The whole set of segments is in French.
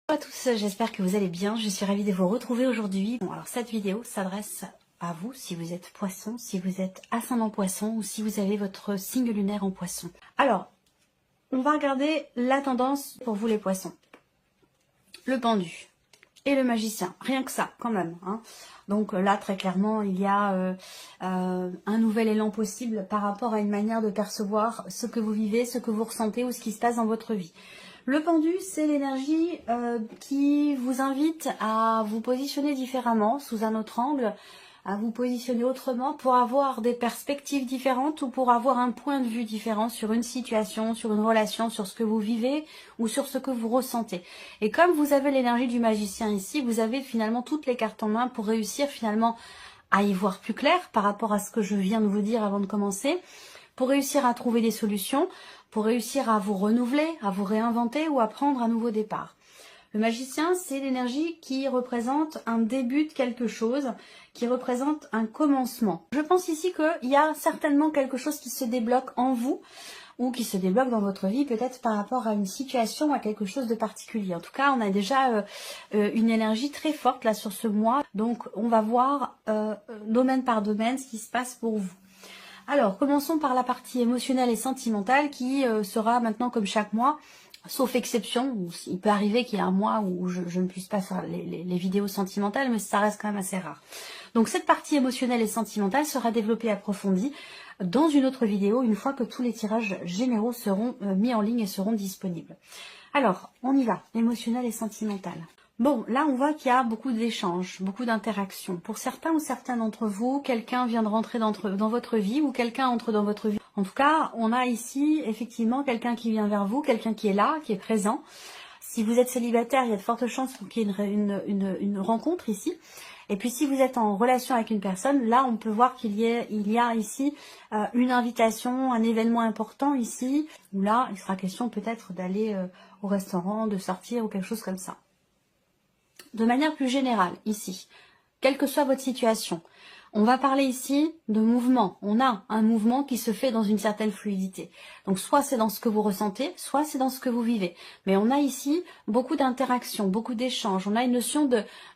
Bonjour à tous, j'espère que vous allez bien. Je suis ravie de vous retrouver aujourd'hui. Bon, alors cette vidéo s'adresse à vous si vous êtes poisson, si vous êtes ascendant poisson ou si vous avez votre signe lunaire en poisson. Alors, on va regarder la tendance pour vous les poissons. Le pendu et le magicien, rien que ça quand même. Hein. Donc là, très clairement, il y a un nouvel élan possible par rapport à une manière de percevoir ce que vous vivez, ce que vous ressentez ou ce qui se passe dans votre vie. Le pendu, c'est l'énergie qui vous invite à vous positionner différemment, sous un autre angle, à vous positionner autrement pour avoir des perspectives différentes ou pour avoir un point de vue différent sur une situation, sur une relation, sur ce que vous vivez ou sur ce que vous ressentez. Et comme vous avez l'énergie du magicien ici, vous avez finalement toutes les cartes en main pour réussir finalement à y voir plus clair par rapport à ce que je viens de vous dire avant de commencer, pour réussir à trouver des solutions, pour réussir à vous renouveler, à vous réinventer ou à prendre un nouveau départ. Le magicien, c'est l'énergie qui représente un début de quelque chose, qui représente un commencement. Je pense ici qu'il y a certainement quelque chose qui se débloque en vous, ou qui se débloque dans votre vie, peut-être par rapport à une situation, à quelque chose de particulier. En tout cas, on a déjà une énergie très forte là sur ce mois, donc on va voir domaine par domaine ce qui se passe pour vous. Alors, commençons par la partie émotionnelle et sentimentale qui sera maintenant comme chaque mois, sauf exception, où il peut arriver qu'il y ait un mois où je ne puisse pas faire les vidéos sentimentales, mais ça reste quand même assez rare. Donc cette partie émotionnelle et sentimentale sera développée et approfondie dans une autre vidéo, une fois que tous les tirages généraux seront mis en ligne et seront disponibles. Alors, on y va, émotionnel et sentimental. Bon, là on voit qu'il y a beaucoup d'échanges, beaucoup d'interactions. Pour certains ou certains d'entre vous, quelqu'un vient de rentrer dans votre vie ou quelqu'un entre dans votre vie. En tout cas, on a ici effectivement quelqu'un qui vient vers vous, quelqu'un qui est là, qui est présent. Si vous êtes célibataire, il y a de fortes chances pour qu'il y ait une rencontre ici. Et puis si vous êtes en relation avec une personne, là on peut voir qu'il y a ici une invitation, un événement important ici, où là il sera question peut-être d'aller au restaurant, de sortir ou quelque chose comme ça. De manière plus générale, ici, quelle que soit votre situation, on va parler ici de mouvement. On a un mouvement qui se fait dans une certaine fluidité. Donc soit c'est dans ce que vous ressentez, soit c'est dans ce que vous vivez. Mais on a ici beaucoup d'interactions, beaucoup d'échanges. On a une notion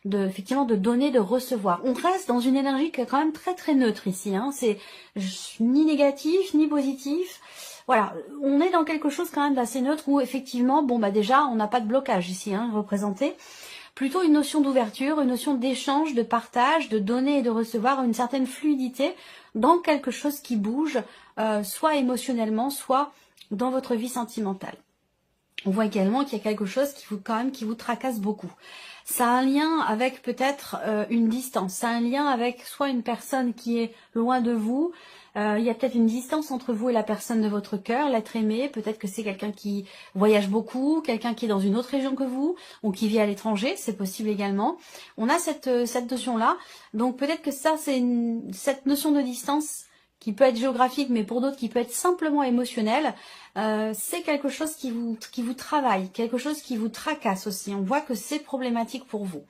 effectivement de donner, de recevoir. On reste dans une énergie qui est quand même très très neutre ici. Hein. C'est ni négatif, ni positif. Voilà, on est dans quelque chose quand même d'assez neutre où effectivement, bon bah déjà, on n'a pas de blocage ici, hein, représenté. Plutôt une notion d'ouverture, une notion d'échange, de partage, de donner et de recevoir, une certaine fluidité dans quelque chose qui bouge, soit émotionnellement, soit dans votre vie sentimentale. On voit également qu'il y a quelque chose qui vous tracasse beaucoup. Ça a un lien avec peut-être une distance, ça a un lien avec soit une personne qui est loin de vous, il y a peut-être une distance entre vous et la personne de votre cœur, l'être aimé, peut-être que c'est quelqu'un qui voyage beaucoup, quelqu'un qui est dans une autre région que vous, ou qui vit à l'étranger, c'est possible également. On a cette notion-là, donc peut-être que ça c'est cette notion de distance qui peut être géographique, mais pour d'autres qui peut être simplement émotionnel, c'est quelque chose qui vous travaille, quelque chose qui vous tracasse aussi. On voit que c'est problématique pour vous.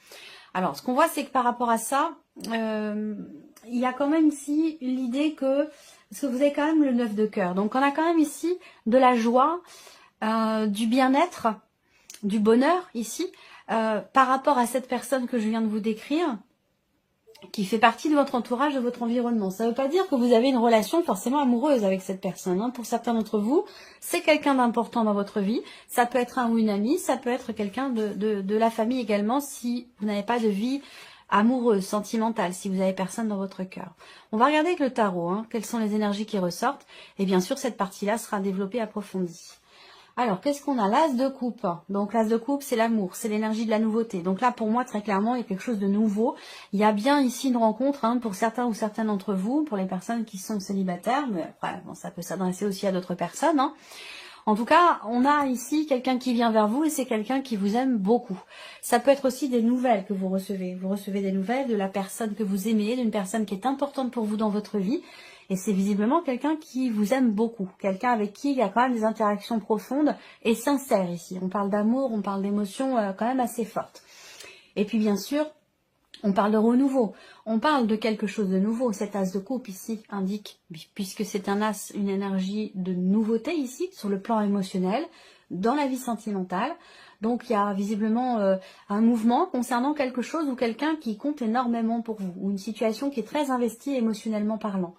Alors, ce qu'on voit, c'est que par rapport à ça, il y a quand même ici l'idée parce que vous avez quand même le 9 de cœur. Donc, on a quand même ici de la joie, du bien-être, du bonheur ici, par rapport à cette personne que je viens de vous décrire, qui fait partie de votre entourage, de votre environnement. Ça ne veut pas dire que vous avez une relation forcément amoureuse avec cette personne. Hein. Pour certains d'entre vous, c'est quelqu'un d'important dans votre vie. Ça peut être un ou une amie, ça peut être quelqu'un de la famille également si vous n'avez pas de vie amoureuse, sentimentale, si vous n'avez personne dans votre cœur. On va regarder avec le tarot, hein, quelles sont les énergies qui ressortent. Et bien sûr, cette partie-là sera développée, approfondie. Alors, qu'est-ce qu'on a? L'as de coupe. Donc, l'as de coupe, c'est l'amour, c'est l'énergie de la nouveauté. Donc là, pour moi, très clairement, il y a quelque chose de nouveau. Il y a bien ici une rencontre hein, pour certains ou certaines d'entre vous, pour les personnes qui sont célibataires, mais après, bon, ça peut s'adresser aussi à d'autres personnes. Hein. En tout cas, on a ici quelqu'un qui vient vers vous et c'est quelqu'un qui vous aime beaucoup. Ça peut être aussi des nouvelles que vous recevez. Vous recevez des nouvelles de la personne que vous aimez, d'une personne qui est importante pour vous dans votre vie. Et c'est visiblement quelqu'un qui vous aime beaucoup, quelqu'un avec qui il y a quand même des interactions profondes et sincères ici. On parle d'amour, on parle d'émotions quand même assez fortes. Et puis bien sûr, on parle de renouveau, on parle de quelque chose de nouveau. Cet as de coupe ici indique, puisque c'est un as, une énergie de nouveauté ici, sur le plan émotionnel, dans la vie sentimentale. Donc il y a visiblement un mouvement concernant quelque chose ou quelqu'un qui compte énormément pour vous, ou une situation qui est très investie émotionnellement parlant.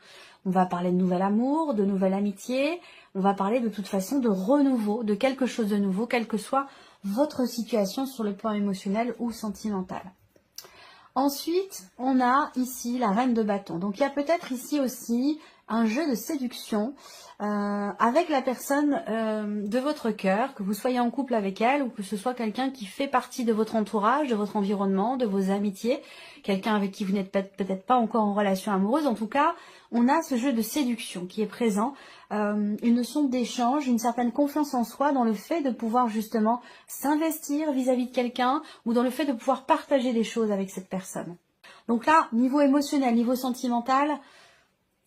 On va parler de nouvel amour, de nouvelle amitié, on va parler de toute façon de renouveau, de quelque chose de nouveau, quelle que soit votre situation sur le plan émotionnel ou sentimental. Ensuite, on a ici la reine de bâton. Donc il y a peut-être ici aussi un jeu de séduction avec la personne de votre cœur, que vous soyez en couple avec elle ou que ce soit quelqu'un qui fait partie de votre entourage, de votre environnement, de vos amitiés, quelqu'un avec qui vous n'êtes peut-être pas encore en relation amoureuse. En tout cas, on a ce jeu de séduction qui est présent, une notion d'échange, une certaine confiance en soi dans le fait de pouvoir justement s'investir vis-à-vis de quelqu'un ou dans le fait de pouvoir partager des choses avec cette personne. Donc là, niveau émotionnel, niveau sentimental,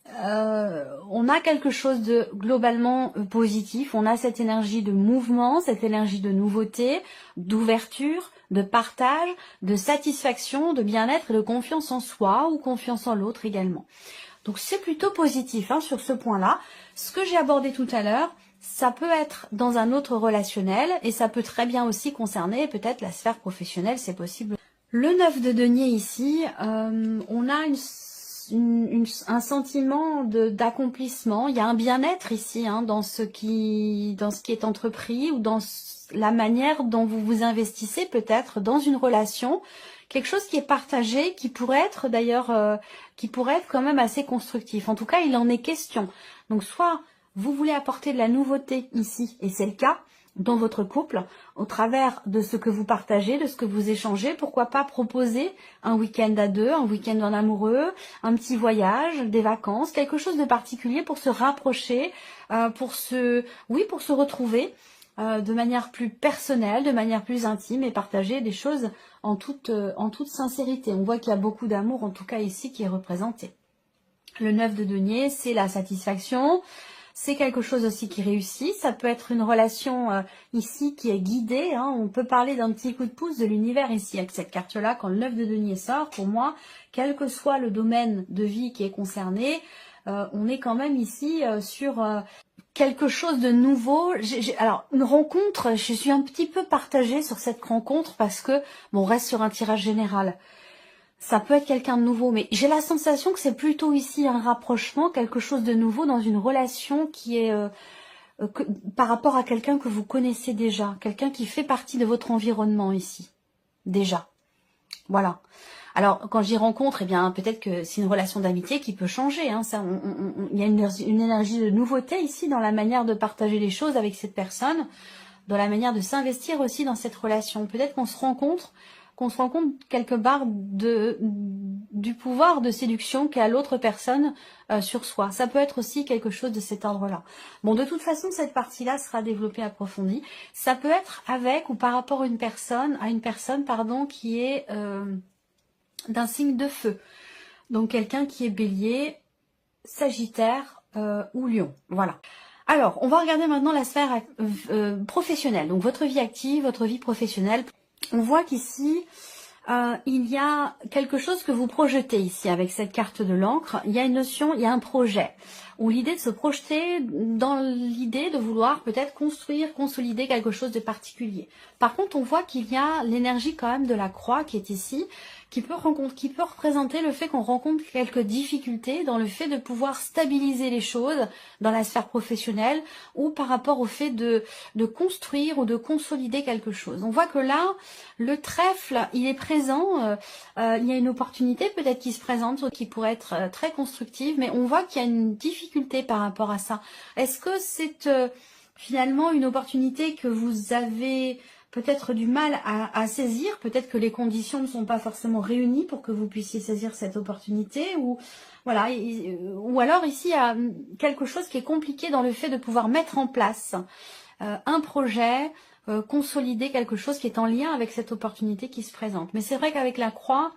on a quelque chose de globalement positif, on a cette énergie de mouvement, cette énergie de nouveauté, d'ouverture, de partage, de satisfaction, de bien-être et de confiance en soi ou confiance en l'autre également. Donc c'est plutôt positif sur ce point-là. Ce que j'ai abordé tout à l'heure, ça peut être dans un autre relationnel et ça peut très bien aussi concerner peut-être la sphère professionnelle, c'est possible. Le 9 de denier ici, on a un sentiment d'accomplissement, il y a un bien-être ici dans ce qui est entrepris ou dans la manière dont vous vous investissez peut-être dans une relation, quelque chose qui est partagé, qui pourrait être d'ailleurs, qui pourrait être quand même assez constructif. En tout cas, il en est question. Donc soit vous voulez apporter de la nouveauté ici, et c'est le cas, dans votre couple, au travers de ce que vous partagez, de ce que vous échangez, pourquoi pas proposer un week-end à deux, un week-end en amoureux, un petit voyage, des vacances, quelque chose de particulier pour se rapprocher, pour se retrouver de manière plus personnelle, de manière plus intime et partager des choses en toute sincérité. On voit qu'il y a beaucoup d'amour, en tout cas ici, qui est représenté. Le 9 de denier, c'est la satisfaction. C'est quelque chose aussi qui réussit. Ça peut être une relation ici qui est guidée. On peut parler d'un petit coup de pouce de l'univers ici avec cette carte-là. Quand le 9 de denier sort, pour moi, quel que soit le domaine de vie qui est concerné, on est quand même ici sur quelque chose de nouveau. Alors, une rencontre, je suis un petit peu partagée sur cette rencontre parce que, bon, on reste sur un tirage général. Ça peut être quelqu'un de nouveau, mais j'ai la sensation que c'est plutôt ici un rapprochement, quelque chose de nouveau dans une relation qui est par rapport à quelqu'un que vous connaissez déjà, quelqu'un qui fait partie de votre environnement ici, déjà. Voilà. Alors, quand j'y rencontre, eh bien, peut-être que c'est une relation d'amitié qui peut changer. Il y a une énergie de nouveauté ici dans la manière de partager les choses avec cette personne, dans la manière de s'investir aussi dans cette relation. Peut-être qu'on se rend compte quelque part du pouvoir de séduction qu'a l'autre personne sur soi. Ça peut être aussi quelque chose de cet ordre-là. Bon, de toute façon, cette partie-là sera développée, approfondie. Ça peut être avec ou par rapport à une personne, qui est d'un signe de feu. Donc, quelqu'un qui est bélier, sagittaire ou lion. Voilà. Alors, on va regarder maintenant la sphère professionnelle. Donc, votre vie active, votre vie professionnelle. On voit qu'ici, il y a quelque chose que vous projetez ici avec cette carte de l'encre. Il y a une notion, il y a un projet, ou l'idée de se projeter dans l'idée de vouloir peut-être construire, consolider quelque chose de particulier. Par contre, on voit qu'il y a l'énergie quand même de la croix qui est ici, qui peut représenter le fait qu'on rencontre quelques difficultés dans le fait de pouvoir stabiliser les choses dans la sphère professionnelle ou par rapport au fait de construire ou de consolider quelque chose. On voit que là, le trèfle, il est présent, il y a une opportunité peut-être qui se présente, qui pourrait être très constructive, mais on voit qu'il y a une difficulté par rapport à ça. Est-ce que c'est finalement une opportunité que vous avez peut-être du mal à saisir, peut-être que les conditions ne sont pas forcément réunies pour que vous puissiez saisir cette opportunité, ou voilà, ou alors ici il y a quelque chose qui est compliqué dans le fait de pouvoir mettre en place un projet, consolider quelque chose qui est en lien avec cette opportunité qui se présente. Mais c'est vrai qu'avec la croix,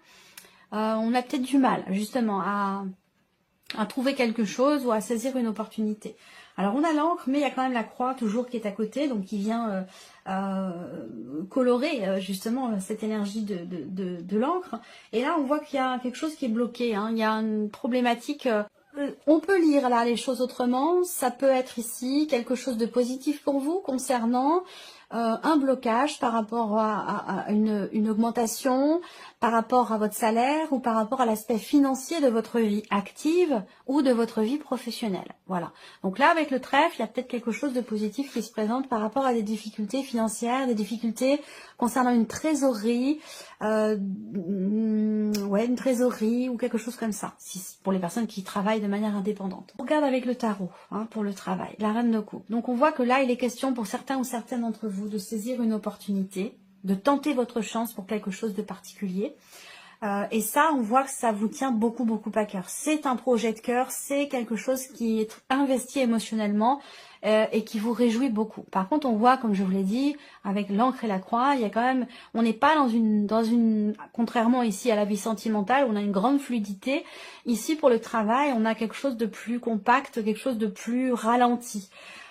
on a peut-être du mal justement à trouver quelque chose ou à saisir une opportunité. Alors on a l'encre, mais il y a quand même la croix toujours qui est à côté, donc qui vient colorer justement cette énergie de l'encre. Et là on voit qu'il y a quelque chose qui est bloqué, il y a une problématique. On peut lire là les choses autrement, ça peut être ici quelque chose de positif pour vous concernant un blocage par rapport à une augmentation, par rapport à votre salaire ou par rapport à l'aspect financier de votre vie active ou de votre vie professionnelle. Voilà. Donc là, avec le trèfle, il y a peut-être quelque chose de positif qui se présente par rapport à des difficultés financières, des difficultés concernant une trésorerie, une trésorerie ou quelque chose comme ça, pour les personnes qui travaillent de manière indépendante. On regarde avec le tarot pour le travail, la reine de coupe. Donc on voit que là, il est question pour certains ou certaines d'entre vous de saisir une opportunité, de tenter votre chance pour quelque chose de particulier. Et ça, on voit que ça vous tient beaucoup à cœur. C'est un projet de cœur, c'est quelque chose qui est investi émotionnellement et qui vous réjouit beaucoup. Par contre, on voit, comme je vous l'ai dit, avec l'encre et la croix, il y a quand même, on n'est pas dans une, contrairement ici à la vie sentimentale, on a une grande fluidité. Ici, pour le travail, on a quelque chose de plus compact, quelque chose de plus ralenti.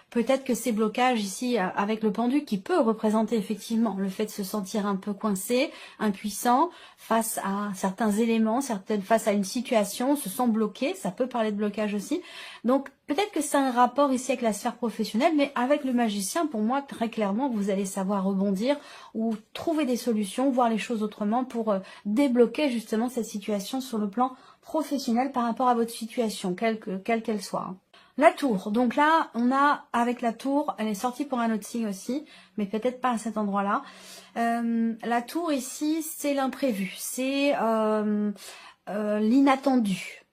Peut-être que ces blocages ici avec le pendu qui peut représenter effectivement le fait de se sentir un peu coincé, impuissant face à certains éléments, face à une situation, se sent bloqué, ça peut parler de blocage aussi. Donc peut-être que c'est un rapport ici avec la sphère professionnelle, mais avec le magicien, pour moi, très clairement, vous allez savoir rebondir ou trouver des solutions, voir les choses autrement pour débloquer justement cette situation sur le plan professionnel par rapport à votre situation, quelle qu'elle soit. La tour, donc là, on a, avec la tour, elle est sortie pour un autre signe aussi, mais peut-être pas à cet endroit-là. La tour ici, c'est l'imprévu, c'est l'inattendu,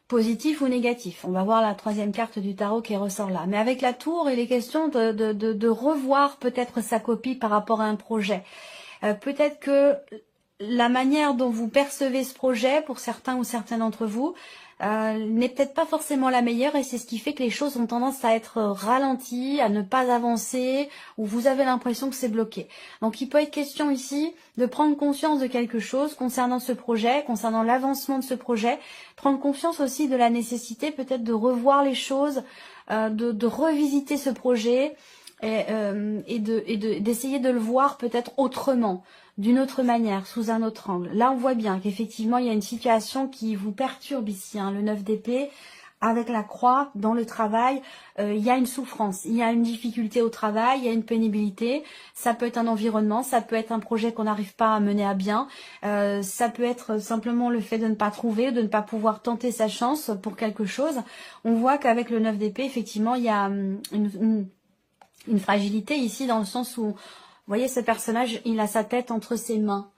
positif ou négatif. On va voir la troisième carte du tarot qui ressort là. Mais avec la tour, il est question de revoir peut-être sa copie par rapport à un projet. Peut-être que la manière dont vous percevez ce projet, pour certains ou certaines d'entre vous, n'est peut-être pas forcément la meilleure et c'est ce qui fait que les choses ont tendance à être ralenties, à ne pas avancer ou vous avez l'impression que c'est bloqué. Donc il peut être question ici de prendre conscience de quelque chose concernant ce projet, concernant l'avancement de ce projet, prendre conscience aussi de la nécessité peut-être de revoir les choses, de revisiter ce projet et d'essayer de le voir peut-être autrement, d'une autre manière, sous un autre angle. Là, on voit bien qu'effectivement, il y a une situation qui vous perturbe ici, le 9 d'épée, avec la croix, dans le travail, il y a une souffrance, il y a une difficulté au travail, il y a une pénibilité, ça peut être un environnement, ça peut être un projet qu'on n'arrive pas à mener à bien, ça peut être simplement le fait de ne pas trouver, de ne pas pouvoir tenter sa chance pour quelque chose. On voit qu'avec le 9 d'épée, effectivement, il y a une fragilité ici, dans le sens où, vous voyez, ce personnage, il a sa tête entre ses mains.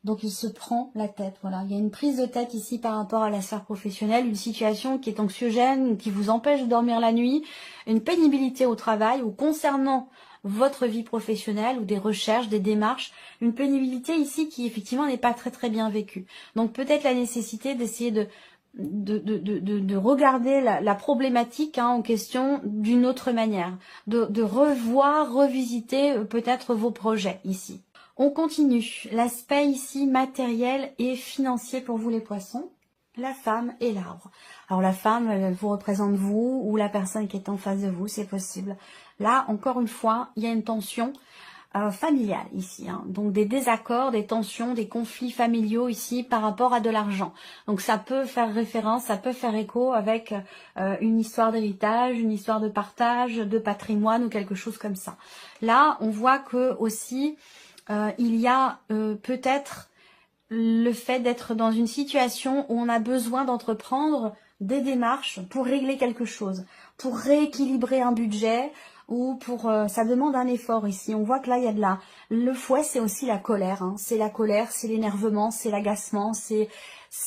Donc, il se prend la tête. Voilà, il y a une prise de tête ici par rapport à la sphère professionnelle, une situation qui est anxiogène, qui vous empêche de dormir la nuit, une pénibilité au travail ou concernant votre vie professionnelle ou des recherches, des démarches, une pénibilité ici qui effectivement n'est pas très bien vécue. Donc, peut-être la nécessité d'essayer de regarder la problématique en question d'une autre manière, de revoir, revisiter peut-être vos projets ici. On continue, l'aspect ici matériel et financier pour vous les poissons, la femme et l'arbre. Alors la femme, elle vous représente vous ou la personne qui est en face de vous, c'est possible. Là, encore une fois, il y a une tension familiale ici, donc des désaccords, des tensions, des conflits familiaux ici par rapport à de l'argent. Donc ça peut faire référence, ça peut faire écho avec une histoire d'héritage, une histoire de partage, de patrimoine ou quelque chose comme ça. Là, on voit que aussi il y a peut-être le fait d'être dans une situation où on a besoin d'entreprendre des démarches pour régler quelque chose, pour rééquilibrer un budget, ou pour ça demande un effort ici. On voit que là il y a de la... Le fouet, c'est aussi la colère, c'est la colère, c'est l'énervement, c'est l'agacement, c'est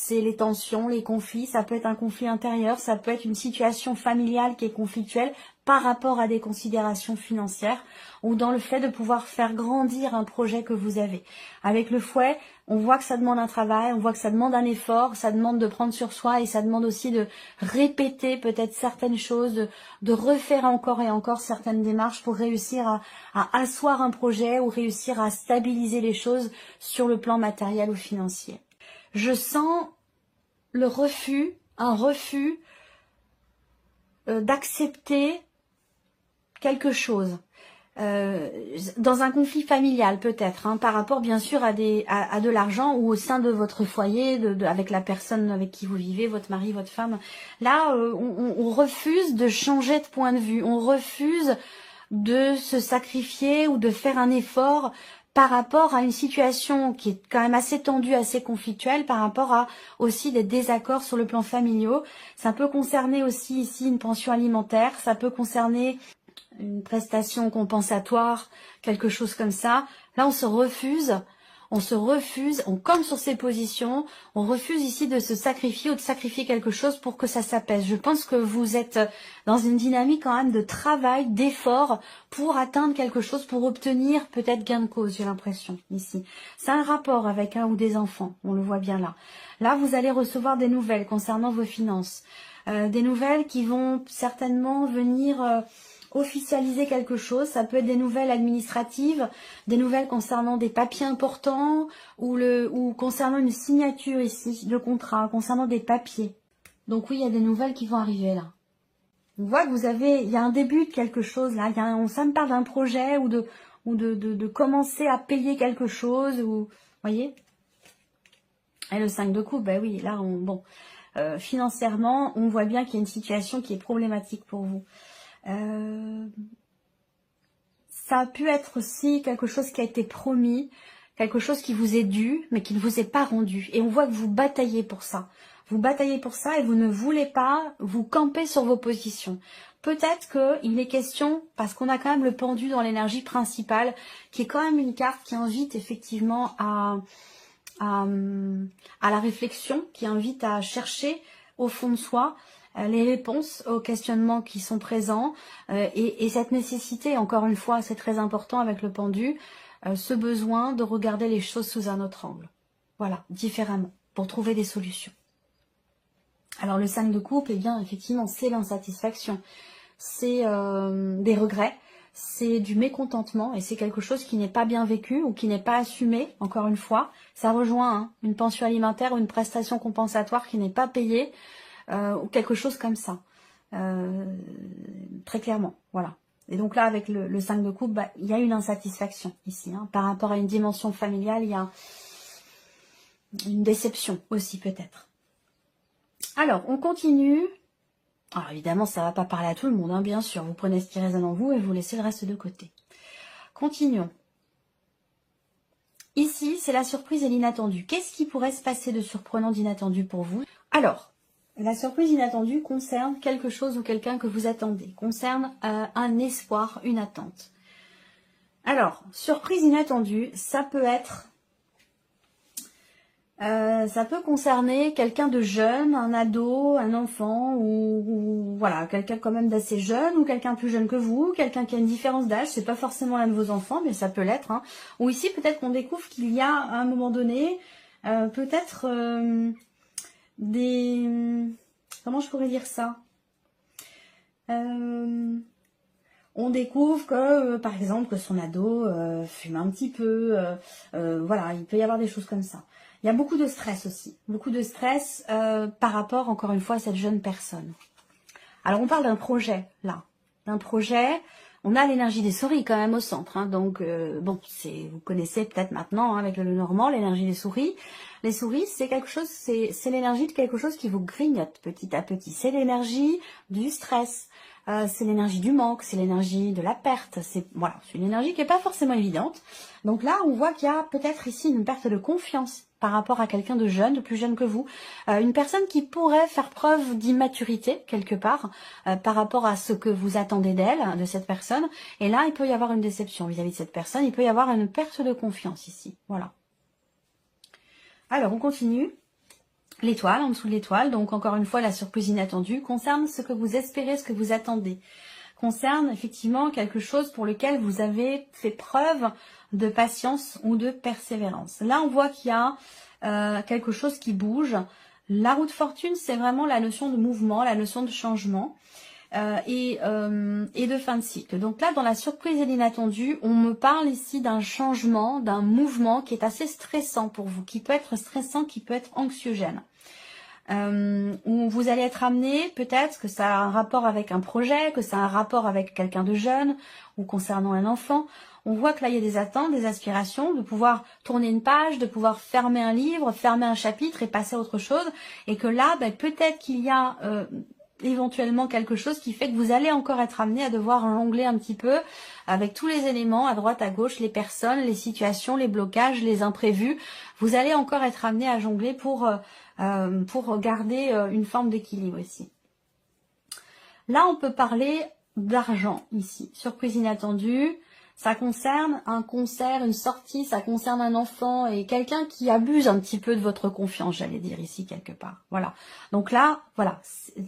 les tensions, les conflits. Ça peut être un conflit intérieur, ça peut être une situation familiale qui est conflictuelle par rapport à des considérations financières ou dans le fait de pouvoir faire grandir un projet que vous avez. Avec le fouet, on voit que ça demande un travail, on voit que ça demande un effort, ça demande de prendre sur soi et ça demande aussi de répéter peut-être certaines choses, de refaire encore et encore certaines démarches pour réussir à asseoir un projet ou réussir à stabiliser les choses sur le plan matériel ou financier. Je sens le refus, un refus d'accepter quelque chose. Dans un conflit familial peut-être, par rapport bien sûr à de l'argent ou au sein de votre foyer, avec la personne avec qui vous vivez, votre mari, votre femme. Là, on refuse de changer de point de vue, on refuse de se sacrifier ou de faire un effort par rapport à une situation qui est quand même assez tendue, assez conflictuelle, par rapport à aussi des désaccords sur le plan familial. Ça peut concerner aussi ici une pension alimentaire, ça peut concerner une prestation compensatoire, quelque chose comme ça. Là, on se refuse, on comme sur ces positions, on refuse ici de se sacrifier ou de sacrifier quelque chose pour que ça s'apaise. Je pense que vous êtes dans une dynamique quand même de travail, d'effort pour atteindre quelque chose, pour obtenir peut-être gain de cause, j'ai l'impression, ici. C'est un rapport avec un ou des enfants, on le voit bien là. Là, vous allez recevoir des nouvelles concernant vos finances. Des nouvelles qui vont certainement venir... officialiser quelque chose, ça peut être des nouvelles administratives, des nouvelles concernant des papiers importants ou concernant une signature ici de contrat, concernant des papiers. Donc oui, il y a des nouvelles qui vont arriver là. On voit que il y a un début de quelque chose là, ça me parle d'un projet ou de commencer à payer quelque chose, ou voyez. Et le 5 de coupe, ben oui, là financièrement, on voit bien qu'il y a une situation qui est problématique pour vous. Ça a pu être aussi quelque chose qui a été promis, quelque chose qui vous est dû, mais qui ne vous est pas rendu. Et on voit que vous bataillez pour ça. Vous bataillez pour ça et vous ne voulez pas vous camper sur vos positions. Peut-être qu'il est question, parce qu'on a quand même le pendu dans l'énergie principale, qui est quand même une carte qui invite effectivement à la réflexion, qui invite à chercher au fond de soi les réponses aux questionnements qui sont présents et cette nécessité, encore une fois, c'est très important avec le pendu, ce besoin de regarder les choses sous un autre angle. Voilà, différemment, pour trouver des solutions. Alors le 5 de coupe, eh bien, effectivement, c'est l'insatisfaction, c'est des regrets, c'est du mécontentement et c'est quelque chose qui n'est pas bien vécu ou qui n'est pas assumé, encore une fois. Ça rejoint une pension alimentaire ou une prestation compensatoire qui n'est pas payée, ou quelque chose comme ça, très clairement, voilà. Et donc là, avec le 5 de coupe, il y a une insatisfaction ici, par rapport à une dimension familiale, il y a une déception aussi peut-être. Alors, on continue. Alors évidemment, ça ne va pas parler à tout le monde, bien sûr, vous prenez ce qui résonne en vous et vous laissez le reste de côté. Continuons. Ici, c'est la surprise et l'inattendu. Qu'est-ce qui pourrait se passer de surprenant, d'inattendu pour vous? Alors, la surprise inattendue concerne quelque chose ou quelqu'un que vous attendez, concerne un espoir, une attente. Alors, surprise inattendue, ça peut être, ça peut concerner quelqu'un de jeune, un ado, un enfant, ou voilà, quelqu'un quand même d'assez jeune, ou quelqu'un plus jeune que vous, quelqu'un qui a une différence d'âge, c'est pas forcément l'un de vos enfants, mais ça peut l'être. Ou ici, peut-être qu'on découvre qu'il y a, à un moment donné, peut-être... comment je pourrais dire ça, on découvre que par exemple que son ado fume un petit peu, voilà, il peut y avoir des choses comme ça. Il y a beaucoup de stress aussi, beaucoup de stress par rapport encore une fois à cette jeune personne. Alors on parle d'un projet là, d'un projet. On a l'énergie des souris quand même au centre, donc bon, vous connaissez peut-être maintenant avec le Normand, l'énergie des souris. Les souris, c'est quelque chose, c'est l'énergie de quelque chose qui vous grignote petit à petit. C'est l'énergie du stress, c'est l'énergie du manque, c'est l'énergie de la perte. Voilà, c'est une énergie qui n'est pas forcément évidente. Donc là, on voit qu'il y a peut-être ici une perte de confiance par rapport à quelqu'un de jeune, de plus jeune que vous. Une personne qui pourrait faire preuve d'immaturité, quelque part, par rapport à ce que vous attendez d'elle, de cette personne. Et là, il peut y avoir une déception vis-à-vis de cette personne. Il peut y avoir une perte de confiance ici. Voilà. Alors, on continue. L'étoile, en dessous de l'étoile, donc encore une fois, la surprise inattendue, concerne ce que vous espérez, ce que vous attendez. Concerne effectivement quelque chose pour lequel vous avez fait preuve de patience ou de persévérance. Là, on voit qu'il y a quelque chose qui bouge. La roue de fortune, c'est vraiment la notion de mouvement, la notion de changement et de fin de cycle. Donc là, dans la surprise et l'inattendu, on me parle ici d'un changement, d'un mouvement qui est assez stressant pour vous, qui peut être stressant, qui peut être anxiogène. Où vous allez être amené, peut-être que ça a un rapport avec un projet, que ça a un rapport avec quelqu'un de jeune ou concernant un enfant. On voit que là, il y a des attentes, des aspirations, de pouvoir tourner une page, de pouvoir fermer un livre, fermer un chapitre et passer à autre chose. Et que là, peut-être qu'il y a éventuellement quelque chose qui fait que vous allez encore être amené à devoir jongler un petit peu avec tous les éléments à droite, à gauche, les personnes, les situations, les blocages, les imprévus. Vous allez encore être amené à jongler pour garder une forme d'équilibre ici. Là, on peut parler d'argent ici. Surprise inattendue. Ça concerne un concert, une sortie, ça concerne un enfant et quelqu'un qui abuse un petit peu de votre confiance, j'allais dire ici quelque part. Voilà. Donc là, voilà,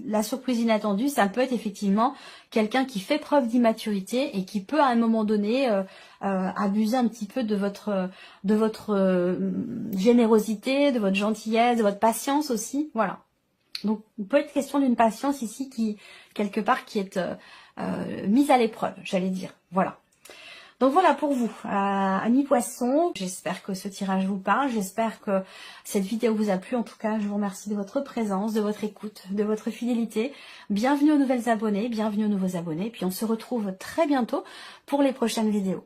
la surprise inattendue, ça peut être effectivement quelqu'un qui fait preuve d'immaturité et qui peut à un moment donné abuser un petit peu de votre générosité, de votre gentillesse, de votre patience aussi. Voilà. Donc, il peut être question d'une patience ici qui, quelque part, qui est mise à l'épreuve, j'allais dire. Voilà. Donc voilà pour vous, amis poissons, j'espère que ce tirage vous parle, j'espère que cette vidéo vous a plu. En tout cas, je vous remercie de votre présence, de votre écoute, de votre fidélité. Bienvenue aux nouvelles abonnés, bienvenue aux nouveaux abonnés. Puis on se retrouve très bientôt pour les prochaines vidéos.